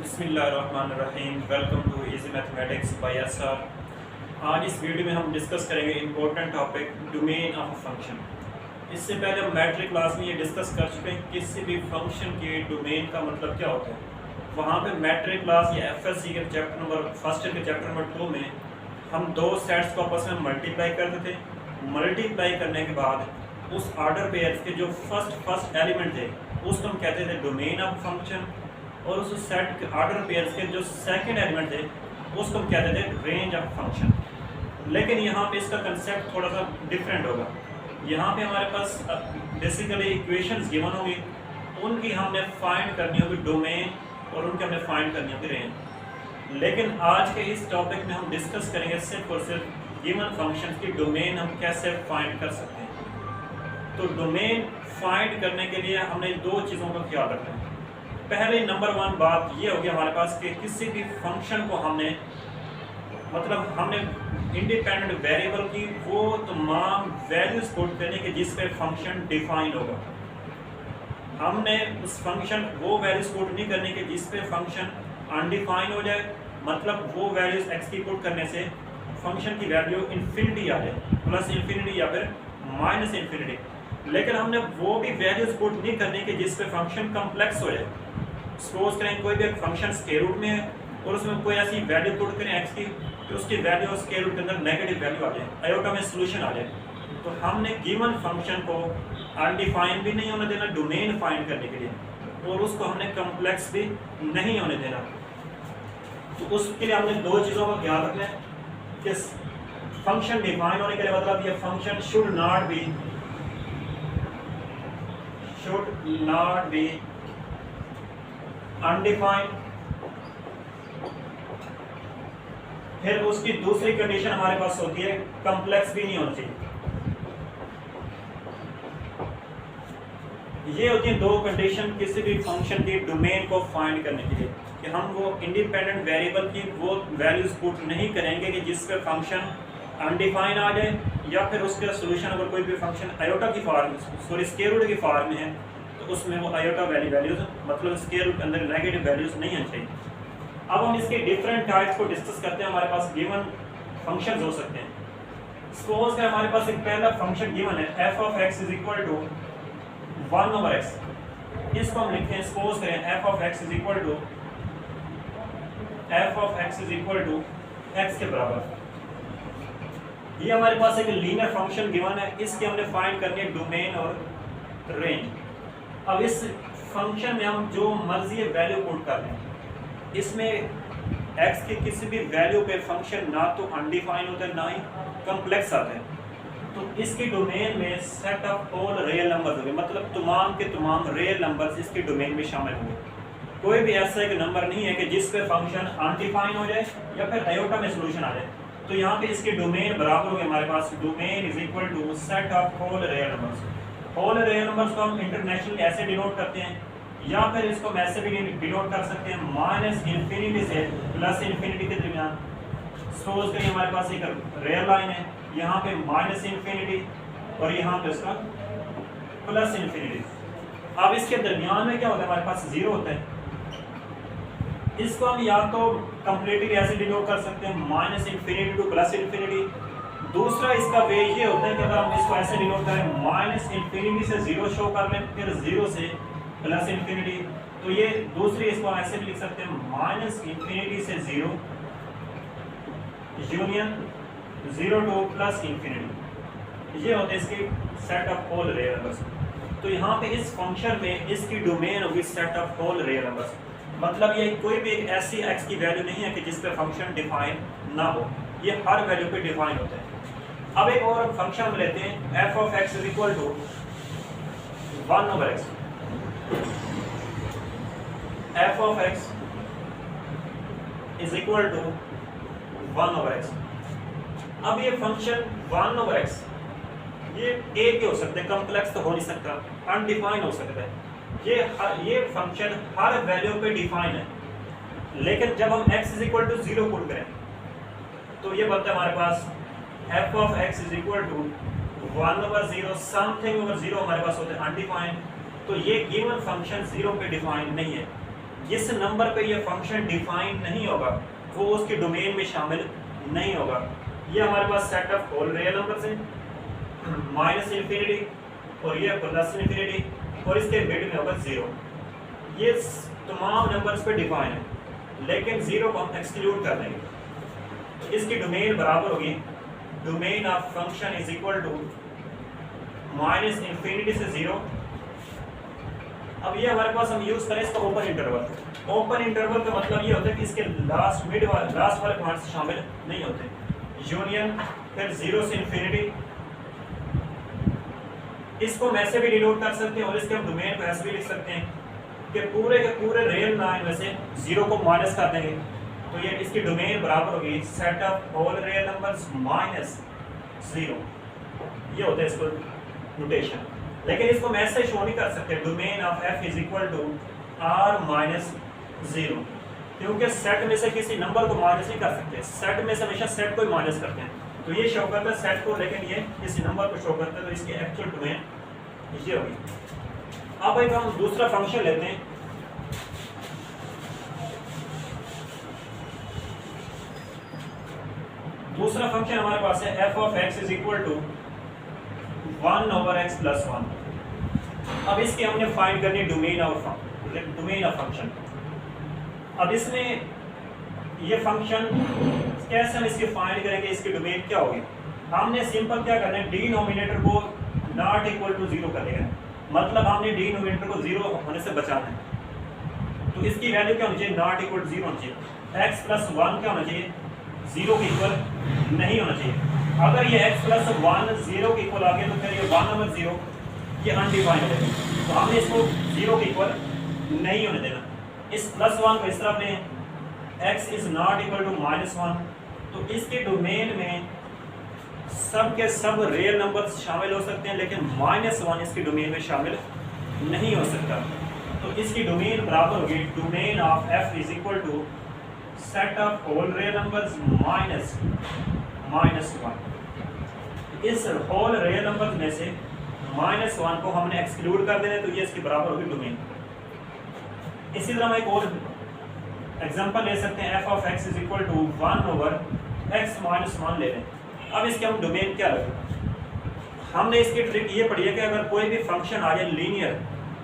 बिस्मिल्लाहिर्रहमानिर्रहीम। Welcome to easy mathematics by SR. आज इस वीडियो में हम डिस्कस करेंगे important topic domain of function. इससे पहले हम मैट्रिक क्लास में ये डिस्कस कर चुके हैं किसी भी फंक्शन के डोमेन का मतलब क्या होता है। वहाँ पे मैट्रिक क्लास या एफएससी के चैप्टर नंबर फर्स्ट के चैप्टर नंबर 2 में हम दो सेट्स को आपस में मल्टीप्लाई करते थे। मल्टीप्लाई करने के बाद उस ऑर्डर पेयर्स के जो फर्स्ट एलिमेंट थे उसको हम कहते थे डोमेन ऑफ फंक्शन, और उस सेट के ऑर्डर पेयर्स के जो सेकंड एलिमेंट थे उसको हम कहते थे रेंज ऑफ फंक्शन। लेकिन यहाँ पे इसका कंसेप्ट थोड़ा सा डिफरेंट होगा। यहाँ पे हमारे पास बेसिकली इक्वेशंस गिवन होंगी, उनकी हमने फाइंड करनी होगी डोमेन और उनकी हमने फाइंड करनी होगी रेंज। लेकिन आज के इस टॉपिक में हम डिस्कस करेंगे सिर्फ और सिर्फ गिवन फंक्शन की डोमेन हम कैसे फाइंड कर सकते हैं। तो डोमेन फाइंड करने के लिए हमने दो चीज़ों का ख्याल रखना है। पहले नंबर 1 बात ये होगी हमारे पास कि किसी भी फंक्शन को हमने इंडिपेंडेंट वेरिएबल की वो तमाम वैल्यूज पुट करने के जिस पे फंक्शन डिफाइन होगा। हमने उस फंक्शन वो वैल्यूज पुट नहीं करने के जिस पे फंक्शन अनडिफाइन हो जाए, मतलब वो वैल्यूज एक्स की पुट करने से फंक्शन की वैल्यू इन्फिनिटी आ जाए, प्लस इन्फिनिटी या फिर माइनस इन्फिनिटी। लेकिन हमने वो भी वैल्यूज पुट नहीं करने के जिस पे फंक्शन कम्प्लेक्स हो जाए। सपोज करें कोई भी फंक्शन स्क्वायर रूट में है और उसमें कोई ऐसी वैल्यू पुट करें एक्स की कि उसकी वैल्यू स्क्वायर रूट के अंदर नेगेटिव वैल्यू आ जाए, आयोटा में सोल्यूशन आ जाए। तो हमने गिवन फंक्शन को अनडिफाइन भी नहीं होने देना डोमेन फाइंड करने के लिए, और उसको हमने कम्प्लेक्स भी नहीं होने देना। तो उसके लिए हमने दो चीज़ों का ख्याल रखना है कि फंक्शन डिफाइन होने के लिए मतलब ये function should not be undefined. फिर उसकी दूसरी कंडीशन हमारे पास होती है कम्प्लेक्स भी नहीं होना चाहिए। ये होती है दो कंडीशन किसी भी फंक्शन की डोमेन को फाइंड करने के लिए कि हम वो इंडिपेंडेंट वेरिएबल की वो वैल्यूज पुट नहीं करेंगे कि जिस पे फंक्शन अनडिफाइन आ जाए, या फिर उसका सोल्यूशन अगर कोई भी फंक्शन आयोटा की फॉर्म स्क्वायर रूट की फॉर्म में है तो उसमें वो आयोटा वैल्यूज मतलब स्क्वायर रूट के अंदर नेगेटिव वैल्यूज नहीं आनी चाहिए। अब हम इसके डिफरेंट टाइप्स को डिस्कस करते हैं। हमारे पास गिवन फंक्शंस हो सकते हैं। सपोज करें हमारे पास एक पहला फंक्शन गिवन है f of x is equal to 1 over x। इसको हम लिखते हैं, सपोज करें f of x is equal to x के बराबर। ये हमारे पास एक लीनियर फंक्शन गिवन है, इसकी हमने फाइंड करनी है डोमेन और रेंज। अब इस फंक्शन में हम जो मर्जी वैल्यू पुट कर लें, इसमें x के किसी भी वैल्यू पे फंक्शन ना तो अनडिफाइन होता है ना ही कम्प्लेक्स आता है। तो इसकी डोमेन में set of all real numbers होंगे, मतलब तमाम के तमाम रियल नंबर्स इसकी डोमेन में शामिल होंगे। कोई भी ऐसा एक नंबर नहीं है कि जिस पे फंक्शन अनडिफाइन हो जाए या फिर आयोटा में सोल्यूशन आ जाए। तो यहाँ पे इसकी डोमेन बराबर होगी हमारे पास domain is equal to set of all real numbers. Whole real numbers को हम इंटरनेशनल ऐसे डिनोट करते हैं, या फिर इसको हम ऐसे भी डिनोट कर सकते हैं माइनस इन्फिनिटी से प्लस इन्फिनिटी के दरमियान। सपोज करिए हमारे पास एक रियल लाइन है, यहाँ पे माइनस इन्फिनिटी और यहाँ पे उसका प्लस इन्फिनिटी। अब इसके दरमियान में क्या होता है, हमारे पास जीरो होता है। इसको हम या तो कंप्लीटली ऐसे डिनोट कर सकते हैं minus infinity two plus infinity. दूसरा इसका वे ये होता है कि अगर हम इसको ऐसे डिनोट करें माइनस इन्फिनिटी से जीरो शो कर लें, फिर जीरो से प्लस इन्फिनिटी, तो ये दूसरी इसको हम ऐसे भी लिख सकते हैं माइनस इन्फिनिटी से zero union zero two plus infinity. ये होते हैं इसके set of all real numbers. तो यहाँ पे इस फंक्शन में इसकी डोमेन होगी set of all real numbers. मतलब ये कोई भी एक ऐसी x की वैल्यू नहीं है कि जिस पे फंक्शन डिफाइन ना हो, ये हर वैल्यू पे डिफाइन होता है। अब एक और फंक्शन हम लेते हैं f of x is equal to 1 over x। f of x is equal to 1 over x। अब ये फंक्शन 1 over x ये एक ही हो सकता है, कम्प्लेक्स तो हो नहीं सकता, अनडिफाइन हो सकता है। ये फंक्शन हर वैल्यू पे डिफाइन है, लेकिन जब हम x is equal to 0 put करें तो ये बनता है हमारे पास f of x is equal to 1 over 0 something over 0 हमारे पास होता है अनडिफाइंड। तो ये गिवन फंक्शन 0 पे डिफाइन नहीं है। जिस नंबर पे ये फंक्शन डिफाइन नहीं होगा वो उसके डोमेन में शामिल नहीं होगा। ये हमारे पास set of whole real numbers हैं माइनस इन्फिनिटी और ये प्लस इन्फिनिटी और इसके मिड में होगा 0। ये तमाम नंबर्स पे डिफाइन है, लेकिन 0 को हम एक्सक्लूड कर देंगे। तो इसकी डोमेन बराबर होगी domain of function is equal to minus infinity से 0। अब ये हमारे पास हम यूज करें इसका ओपन इंटरवल। ओपन इंटरवल का मतलब ये होता है कि इसके लास्ट वाले पॉइंट्स शामिल नहीं होते। यूनियन फिर 0 से इन्फिनिटी, इसको हम ऐसे भी डिनोट कर सकते हैं और इसके हम डोमेन को ऐसे भी लिख सकते हैं कि पूरे के पूरे रियल लाइन में से 0 को माइनस कर देंगे तो ये इसकी डोमेन बराबर होगी set of all real numbers minus 0। ये होता है इसको नोटेशन। लेकिन इसको हम ऐसे शो नहीं कर सकते domain of f is equal to r minus 0, क्योंकि सेट में से किसी नंबर को माइनस नहीं कर सकते। सेट में से हमेशा सेट को ही माइनस करते हैं। तो ये शो करता है सेट को, लेकिन ये किसी नंबर को शो करता है। तो इसकी एक्चुअल डोमेन ये होगी। अब एक हम दूसरा फंक्शन लेते हैं। दूसरा फंक्शन हमारे पास है f of x is equal to 1/x plus 1। अब इसके हमने फाइंड करनी डोमेन ऑफ फंक्शन। अब इसमें ये फंक्शन कैसे हम इसकी फाइंड करेंगे, इसकी डोमेन क्या होगी। हमने सिंपल क्या करना है, डिनोमिनेटर को नॉट इक्वल टू 0 कर देगा। मतलब हमने डिनोमिनेटर को 0 होने से बचाना है। तो इसकी वैल्यू क्या होनी चाहिए, नॉट इक्वल टू 0 होनी चाहिए। x प्लस 1 क्या होना चाहिए, 0 के इक्वल नहीं होना चाहिए। अगर ये x प्लस 1 0 के इक्वल आ गया तो फिर ये 1/0 ये अनडिफाइंड है। तो हमने इसको 0 के इक्वल नहीं होने देना। इस प्लस 1 को इस तरफ लें, x is not equal to -1। तो इसके डोमेन में सब के सब रियल नंबर्स शामिल हो सकते हैं, लेकिन -1 इसकी डोमेन में शामिल नहीं हो सकता। तो इसकी डोमेन बराबर होगी domain of f is equal to set of whole real numbers minus -1। इस होल रियल नंबर में से -1 को हमने एक्सक्लूड कर देना, तो ये इसके बराबर होगी डोमेन। इसी तरह हम एक और एग्जांपल ले सकते हैं, f of x is equal to 1/x minus 1 ले लें। अब इसके हम डोमेन क्या रखें, हमने इसकी ट्रिक ये पढ़ी है कि अगर कोई भी फंक्शन आ जाए लीनियर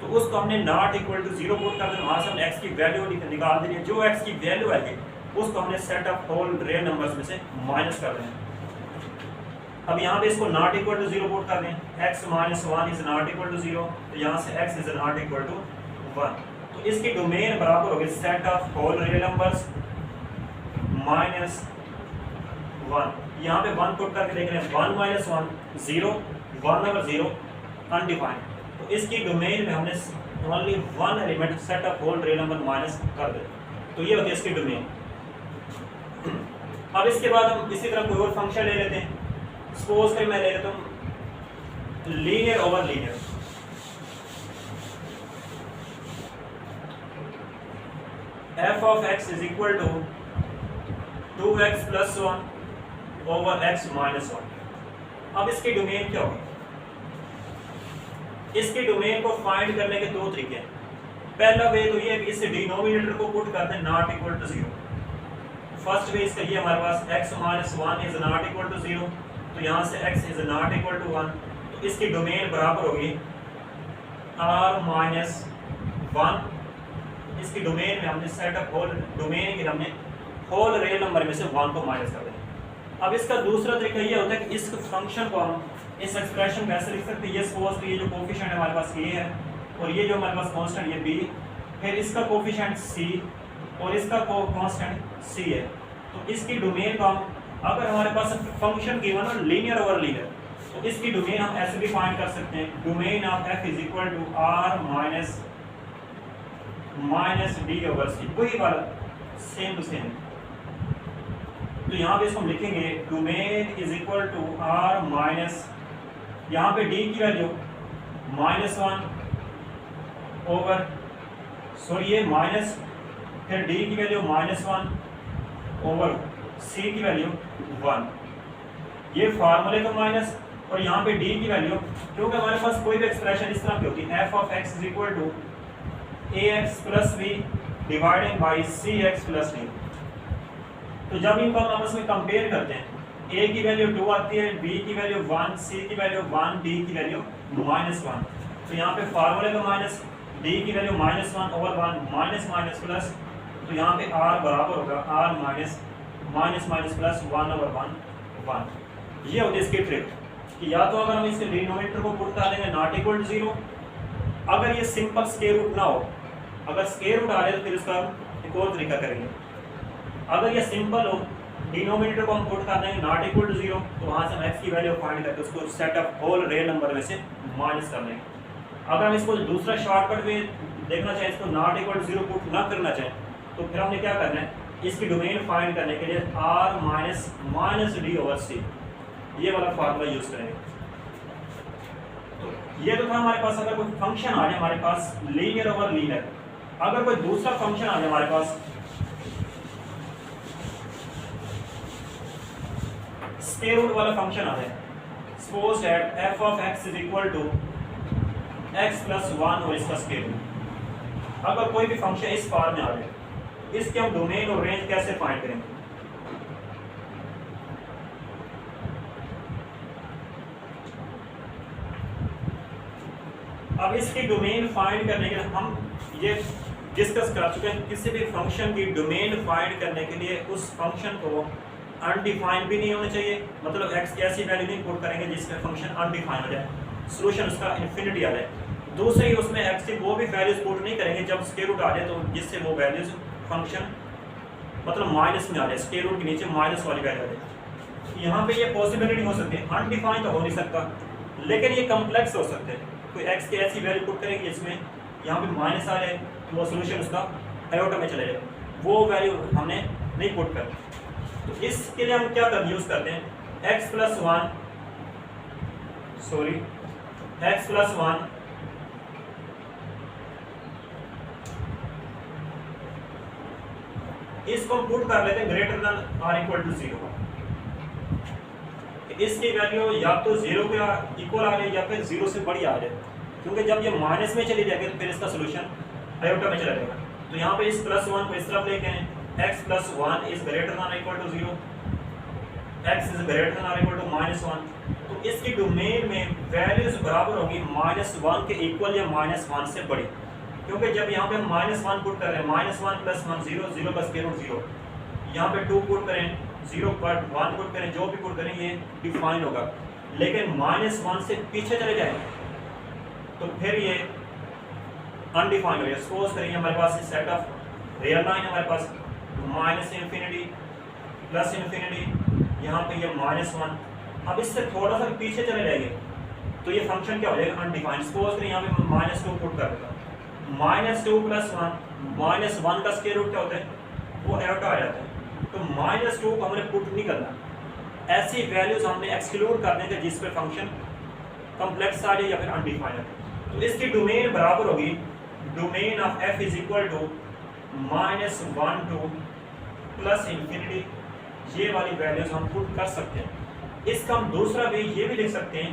तो उसको हमने नॉट इक्वल टू 0 पुट कर देना। वहाँ से हमने x की वैल्यू निकाल देनी है। जो x की वैल्यू आएगी उसको हमने set of whole real numbers में से माइनस कर देना। अब यहाँ पे इसको नॉट इक्वल टू 0 पुट कर दें, x minus 1 is not equal to 0। तो यहाँ से x is not equal to 1। तो इसकी डोमेन बराबर होगी set of whole real numbers minus 1। यहाँ पे 1 पुट करके देख रहे हैं, 1 माइनस 1 0, 1/0 अनडिफाइंड। तो इसकी डोमेन में हमने only 1 element set of whole real number minus कर दे। तो ये होती है इसकी डोमेन। अब इसके बाद हम इसी तरह कोई और फंक्शन ले लेते हैं। सपोज करें मैं ले लेता हूँ linear over linear. f of x is equal to 2x plus 1 over x minus 1। अब इसकी डोमेन क्या होगी, इसकी डोमेन को फाइंड करने के दो तरीके हैं। पहला वे तो ये है कि इस डिनोमिनेटर को पुट कर दें not equal to 0। First way इसका ये हमारे पास x minus 1 is not equal to 0। तो यहाँ से x is not equal to 1। तो इसकी डोमेन बराबर होगी r माइनस 1। इसकी डोमेन में हमने सेट अप होल डोमेन की हमने होल रियल नंबर में से 1 को माइनस कर देना। अब इसका दूसरा तरीका ये होता है कि इस फंक्शन को हम इस एक्सप्रेशन में ऐसे लिख सकते हैं, ये सपोज ये जो कोफिशिएंट हमारे पास a है और ये जो हमारे पास कांस्टेंट ये b, फिर इसका कोफिशिएंट c और इसका कांस्टेंट c है। तो इसकी डोमेन को हम अगर हमारे पास फंक्शन गिवन हो लीनियर ओवर लीनियर तो इसकी डोमेन हम ऐसे भी फाइंड कर सकते हैं, domain of f is equal to r minus d over c। वही वाला सेम टू सेम। तो यहाँ पे इसको हम लिखेंगे domain is equal to r minus, यहाँ पे d की वैल्यू -1 ओवर सॉरी ये माइनस, फिर d की वैल्यू -1 ओवर c की वैल्यू 1। ये फार्मूले का माइनस और यहाँ पे d की वैल्यू, क्योंकि हमारे पास कोई भी एक्सप्रेशन इस तरह की होती है f of x is equal to ax plus b dividing by c x plus d. तो जब इनको हम आपस में कंपेयर करते हैं, a की वैल्यू 2 आती है, b की वैल्यू 1, c की वैल्यू 1, d की वैल्यू -1। तो यहाँ पे फार्मूले का माइनस, d की value -1 over 1 minus minus plus, तो यहाँ पे r बराबर होगा r minus minus minus plus 1 over 1। ये होती है इसकी ट्रिक कि या तो अगर हम इसके डिनोमिनेटर को पुट कर देंगे नॉट इक्वल टू 0, अगर ये सिंपल स्क्वायर रूट ना हो, अगर स्क्वायर रूट आ जाए तो फिर इसका एक और तरीका करेंगे। अगर ये सिंपल हो, डिनोमिनेटर को हम पुट कर देंगे नॉट इक्वल टू 0, तो वहाँ से हम x की वैल्यू फाइंड करके उसको set of whole real number में से माइनस कर देंगे। अगर हम इसको दूसरा शॉर्टकट में देखना चाहें, इसको नॉट इक्वल टू 0 पुट ना करना चाहें, तो फिर हमने क्या करना है, इसकी डोमेन फाइंड करने के लिए r minus minus D over C, ये वाला फार्मूला यूज करेंगे। तो ये तो था हमारे पास, अगर कोई फंक्शन आ जाए हमारे पास लीनियर ओवर लीनियर, अगर कोई दूसरा फंक्शन आ जाए हमारे पास स्क्वायर रूट वाला फंक्शन आ जाए, suppose that f of x is equal to x plus 1 और इसका स्क्वायर रूट, अगर कोई भी फंक्शन इस फॉर्म में आ जाए, इसके हम डोमेन और रेंज कैसे फाइंड करेंगे? अब इसकी डोमेन फाइंड करने के लिए हम ये डिस्कस कर चुके हैं, किसी भी फंक्शन की डोमेन फाइंड करने के लिए उस फंक्शन को अनडिफाइंड भी नहीं होना चाहिए, मतलब x की ऐसी वैल्यू नहीं पुट करेंगे जिसमें फंक्शन अनडिफाइंड हो जाए, सोल्यूशन उसका इन्फिनिटी आ जाए। दूसरी, उसमें x की वो भी वैल्यूज पुट नहीं करेंगे जब स्क्वायर रूट आ जाए, तो जिससे वो वैल्यूज फंक्शन मतलब माइनस में आ जाए, स्क्वायर रूट के नीचे माइनस वाली वैल्यू आ जाए। यहाँ पे ये पॉसिबिलिटी हो सकती है, अनडिफाइंड तो हो नहीं सकता, लेकिन ये कम्प्लेक्स हो सकते हैं। कोई x की ऐसी वैल्यू पुट करेंगे जिसमें यहाँ पे माइनस आ जाए, तो वो सोल्यूशन उसका आयोटा में चले जाए, वो वैल्यू हमने नहीं पुट कर। तो इसके लिए हम क्या यूज करते हैं, x प्लस 1 इसको हम पुट कर लेते हैं greater than or equal to 0। इसकी वैल्यू या तो 0 के इक्वल आ जाए या फिर 0 से बड़ी आ जाए, क्योंकि जब ये माइनस में चली जाएगी तो फिर इसका सोल्यूशन आयोटा में चला जाएगा। तो यहाँ पे इस प्लस 1 को इस तरफ लेके हैं, x plus 1 is greater than equal to 0, x is greater than equal to -1। तो इसकी डोमेन में वैल्यूज बराबर होगी -1 के इक्वल या -1 से बड़ी, क्योंकि जब यहाँ पे हम -1 पुट कर रहे हैं, -1 प्लस 1 0, 0 का स्क्वायर रूट 0, यहाँ पे 2 पुट करें, 0 पर 1 पुट करें, जो भी पुट करें ये डिफाइन होगा। लेकिन -1 से पीछे चले जाए तो फिर ये अनडिफाइंड हो गया। सपोज करेंगे हमारे पास सेट ऑफ रियल लाइन हमारे पास -∞ प्लस ∞, यहाँ पे ये -1, अब इससे थोड़ा सा पीछे चले जाएंगे तो ये फंक्शन क्या हो जाएगा, अनडिफाइंड। सपोज करें यहाँ पे -2 पुट कर देगा, -2 प्लस 1 -1 का स्क्वायर रूट क्या होता है, वो आयोटा आ जाता है। तो -2 को हमने पुट नहीं करना, ऐसी वैल्यूज हमने एक्सक्लूड करने के जिस पे फंक्शन कॉम्प्लेक्स आ जाए या फिर अनडिफाइंड है। तो इसकी डोमेन बराबर होगी domain of f is equal to -1 to plus ∞, ये वाली वैल्यूज हम पुट कर सकते हैं। इसका हम दूसरा वे ये भी लिख सकते हैं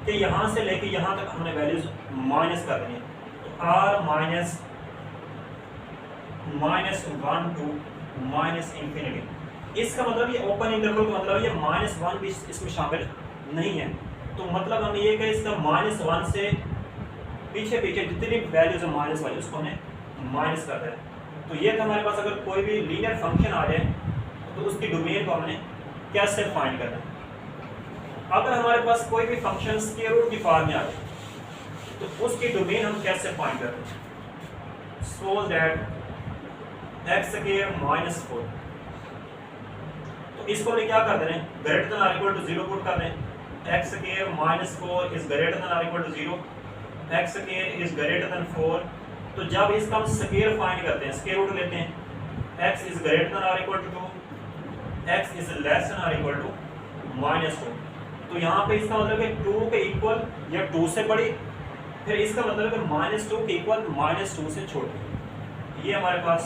कि यहाँ से लेके यहाँ तक हमने वैल्यूज माइनस कर देनी है, तो r माइनस -1 to -∞। इसका मतलब ये ओपन इंटरवल का मतलब ये -1 भी इसमें शामिल नहीं है। तो मतलब हम ये कहें इसका -1 से पीछे जितनी वैल्यूज है माइनस वाली उसको हमें माइनस कर दें। तो ये था हमारे पास, अगर कोई भी लीनियर फंक्शन आ जाए तो उसकी डोमेन को हमने कैसे फाइंड करना है। अगर हमारे पास कोई भी फंक्शन स्क्वायर रूट की फॉर्म में आ जाए तो उसकी डोमेन हम कैसे फाइंड करते हैं। सपोज दैट x² -4, तो इसको हमने क्या कर दे रहे हैं, greater than or equal to 0 put कर रहे हैं, x² -4 is greater than or equal to 0, x² is greater than 4। तो जब इसका हम स्क्वायर फाइंड करते हैं, स्क्वायर रूट लेते हैं, x is greater than or equal to 2, x is less than or equal to -2। तो यहाँ पे इसका मतलब है 2 के इक्वल या 2 से बड़ी, फिर इसका मतलब है -2 के इक्वल -2 से छोटी। ये हमारे पास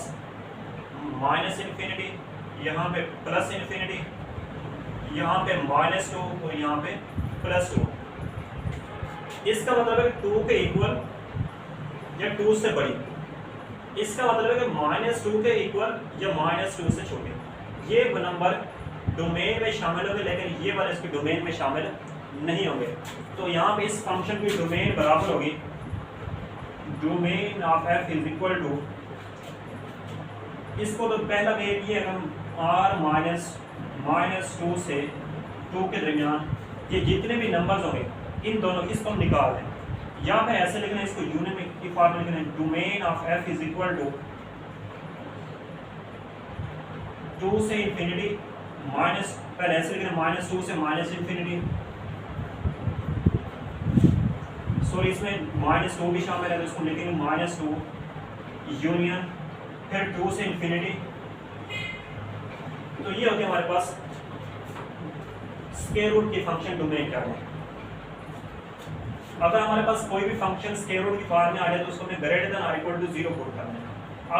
-∞, यहाँ पे प्लस ∞, यहाँ पे -2 और यहाँ पे +2। इसका मतलब है 2 के इक्वल या 2 से बड़ी। इसका मतलब है कि -2 के इक्वल या -2 से छोटे ये नंबर डोमेन में शामिल होंगे, लेकिन ये वाले इसके डोमेन में शामिल नहीं होंगे। तो यहाँ पे इस फंक्शन की डोमेन बराबर होगी domain of f is equal to, इसको तो पहला वेव ये हम r -2 से 2 के दरमियान ये जितने भी नंबर्स होंगे इन दोनों इसको हम निकाल दें, या फिर ऐसे लिखना है, इसको यूनियन की फॉर्म में लिखना है domain of f is equal to 2 से इंफिनिटी माइनस, पहले ऐसे लिखना है -2 से -इंफिनिटी, सॉरी इसमें -2 भी शामिल है तो इसको लिखेंगे -2 यूनियन फिर 2 से इंफिनिटी। तो ये होती है हमारे पास स्क्वायर रूट की फंक्शन डोमेन क्या है। अगर हमारे पास कोई भी फंक्शन स्क्वायर रूट की फॉर्म में आ जाए तो उसको हमें ग्रेटर देन और इक्वल टू 0 पुट करना है।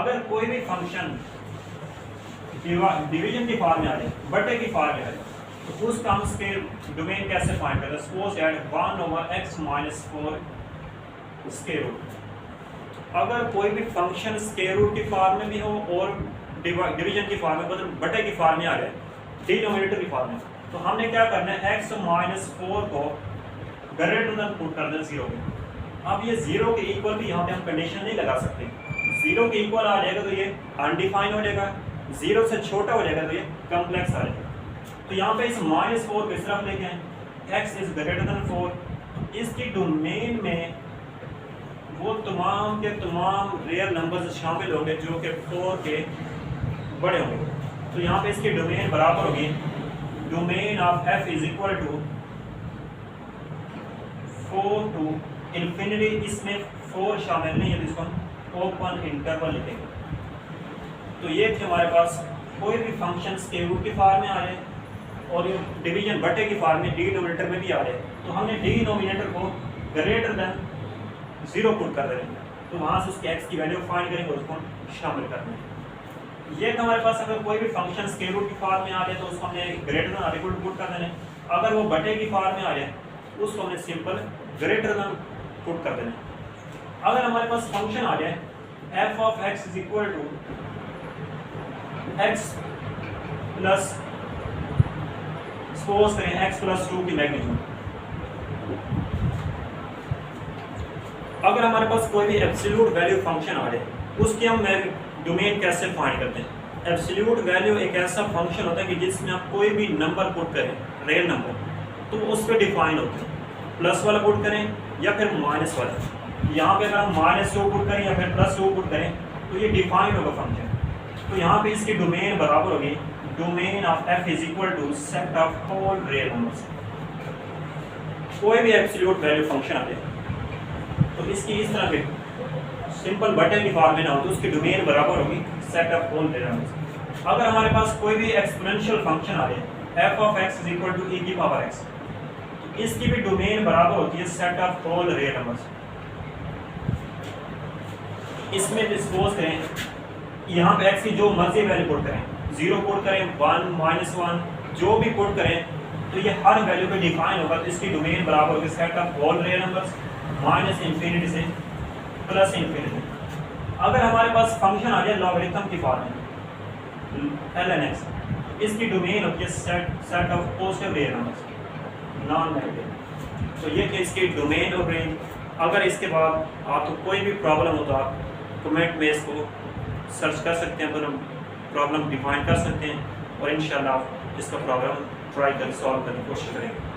अगर कोई भी फंक्शन डिवीजन की फॉर्म में आ जाए, बटे की फॉर्म में आ जाए, तो उसका हम स्क्वायर डोमेन कैसे फाइंड करें। Suppose that 1/x - 4 square root. अगर कोई भी फंक्शन स्क्वायर रूट की फॉर्म में भी हो और डिवीजन की फॉर्म में, मतलब बटे की फॉर्म में आ जाए, डिनोमिनेटर की फॉर्म में, तो हमने क्या करना है x - 4 को ग्रेटर देन पुट कर दें 0 पे। अब ये 0 के इक्वल भी यहाँ पे हम कंडीशन नहीं लगा सकते। 0 के इक्वल आ जाएगा तो ये अनडिफाइन हो जाएगा, 0 से छोटा हो जाएगा तो ये कॉम्प्लेक्स आ जाएगा। तो यहाँ पे इस -4 को इस तरफ लेके आए, x इज ग्रेटर देन 4, इसकी डोमेन में वो तमाम के तमाम रियल नंबर्स शामिल होंगे जो कि 4 के बड़े होंगे। तो यहाँ पे इसकी डोमेन बराबर होगी domain of f is equal to 4 to infinity, इसमें 4 शामिल नहीं है तो इसको हम ओपन इंटरवल लिखेंगे। तो ये थे हमारे पास कोई भी फंक्शन स्क्वायर रूट की फॉर्म में आ जाए और ये डिवीजन बटे की फॉर्म में डिनोमिनेटर में भी आ जाए, तो हमने डिनोमिनेटर को ग्रेटर देन 0 पुट कर देंगे, तो वहाँ से उसके x की वैल्यू फाइंड करेंगे और उसको शामिल कर देंगे। ये हमारे पास अगर कोई भी फंक्शन स्क्वायर रूट की फॉर्म में आ जाए तो उसको हमने ग्रेटर देन और इक्वल टू पुट कर देना। अगर वो बटे की फॉर्म में आ जाए उसको हमने सिंपल ग्रेटर देन पुट कर देना। अगर हमारे पास फंक्शन आ जाए f of x is equal to x plus, suppose करें x प्लस 2 की मैग्नीट्यूड। अगर हमारे पास कोई भी एब्सोल्यूट वैल्यू फंक्शन आ जाए उसकी हम डोमेन कैसे फाइंड करते हैं। एब्सोल्यूट वैल्यू एक ऐसा फंक्शन होता है कि जिसमें आप कोई भी नंबर पुट करें, रियल नंबर, तो उस पर डिफाइन होते हैं, प्लस वाला पुट करें या फिर माइनस वाला। यहाँ पे अगर हम -2 पुट करें या फिर +2 पुट करें तो ये डिफाइन होगा फंक्शन। तो यहाँ पे इसकी डोमेन बराबर होगी domain of f is equal to set of whole real numbers. कोई भी एब्सोल्यूट वैल्यू फंक्शन आ जाए तो इसकी इस तरह के सिंपल बटन की फॉर्म में ना हो तो उसकी डोमेन बराबर होगी set of whole real numbers. अगर हमारे पास कोई भी एक्सपोनेंशियल फंक्शन आ जाए f of x is equal to e की पावर x, तो इसकी भी डोमेन बराबर होती है set of whole real numbers. इसमें डिस्पोज करें, यहाँ पे x की जो मर्जी वैल्यू पुट करें, 0 पुट करें, 1 -1 जो भी पुट करें, तो ये हर वैल्यू पे डिफाइन होगा। तो इसकी डोमेन बराबर होगी set of whole real numbers minus infinity से प्लस इंफिनिटी। अगर हमारे पास फंक्शन आ जाए लॉगरिथम की फॉर्म में ln x, इसकी डोमेन होती है set of positive real numbers non negative. तो ये कि इसकी डोमेन और रेंज। अगर इसके बाद आपको कोई भी प्रॉब्लम हो तो आप कमेंट में इसको सर्च कर सकते हैं, पर हम प्रॉब्लम डिफाइन कर सकते हैं और इंशाल्लाह इसका प्रॉब्लम ट्राई कर सॉल्व करने की कोशिश करेंगे।